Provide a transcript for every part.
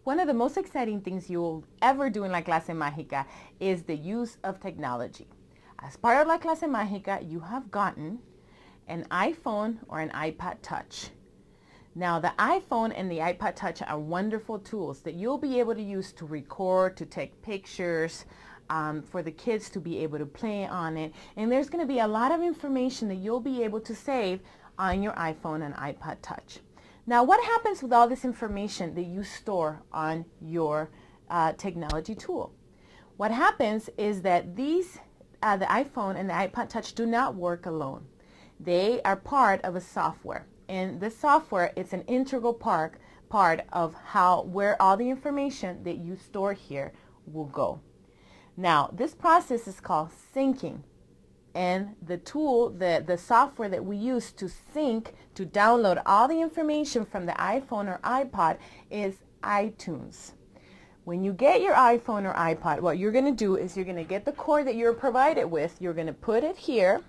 One of the most exciting things you'll ever do in La Clase Mágica is the use of technology. As part of La Clase Mágica, you have gotten an iPhone or an iPod Touch. Now, the iPhone and the iPod Touch are wonderful tools that you'll be able to use to record, to take pictures, for the kids to be able to play on it. And there's going to be a lot of information that you'll be able to save on your iPhone and iPod Touch. Now, what happens with all this information that you store on your technology tool? What happens is that the iPhone and the iPod Touch do not work alone. They are part of a software, and the software is an integral part of where all the information that you store here will go. Now, this process is called syncing. And the tool, the software that we use to sync, to download all the information from the iPhone or iPod is iTunes. When you get your iPhone or iPod, what you're going to do is you're going to get the cord that you're provided with, you're going to put it here,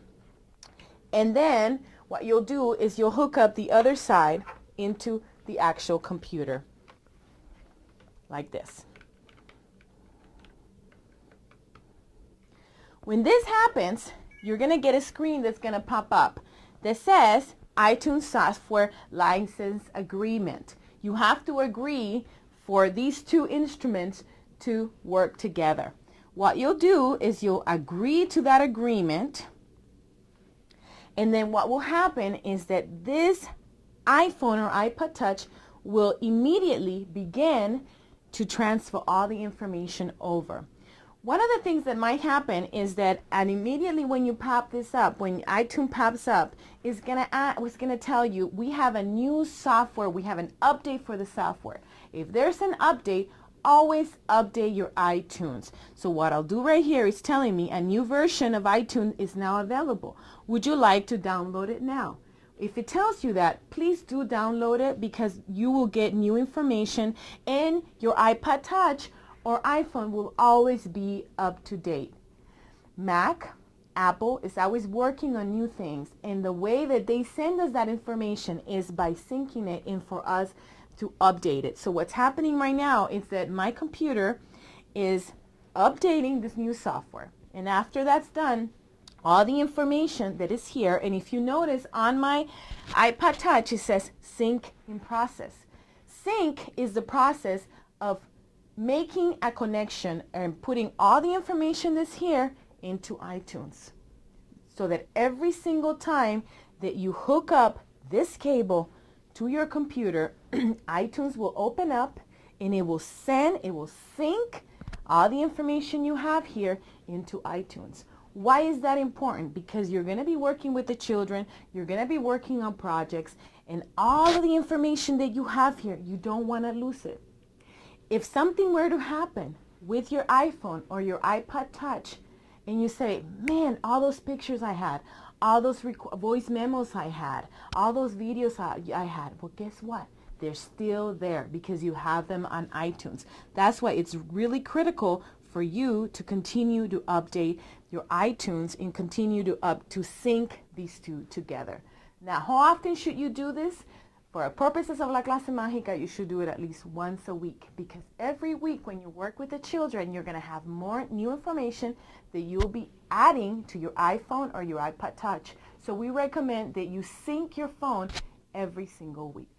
and then what you'll do is you'll hook up the other side into the actual computer, like this. When this happens, you're going to get a screen that's going to pop up that says iTunes Software License Agreement. You have to agree for these two instruments to work together. What you'll do is you'll agree to that agreement, and then what will happen is that this iPhone or iPod Touch will immediately begin to transfer all the information over. One of the things that might happen is that, and immediately when you pop this up, when iTunes pops up, it's gonna tell you we have a new software, we have an update for the software. If there's an update, always update your iTunes. So what I'll do right here is telling me a new version of iTunes is now available. Would you like to download it now? If it tells you that, please do download it, because you will get new information, and your iPod Touch or iPhone will always be up to date. Mac, Apple is always working on new things, and the way that they send us that information is by syncing it in for us to update it. So what's happening right now is that my computer is updating this new software, and after that's done, all the information that is here, and if you notice on my iPod Touch it says sync in process. Sync is the process of making a connection and putting all the information that's here into iTunes, so that every single time that you hook up this cable to your computer, iTunes will open up and it will sync all the information you have here into iTunes. Why is that important? Because you're going to be working with the children, you're going to be working on projects, and all of the information that you have here, you don't want to lose it. If something were to happen with your iPhone or your iPod Touch, and you say, man, all those pictures I had, all those voice memos I had, all those videos I had, well, guess what? They're still there because you have them on iTunes. That's why it's really critical for you to continue to update your iTunes and continue to sync these two together. Now, how often should you do this? For purposes of La Clase Mágica, you should do it at least once a week, because every week when you work with the children, you're going to have more new information that you'll be adding to your iPhone or your iPod Touch. So we recommend that you sync your phone every single week.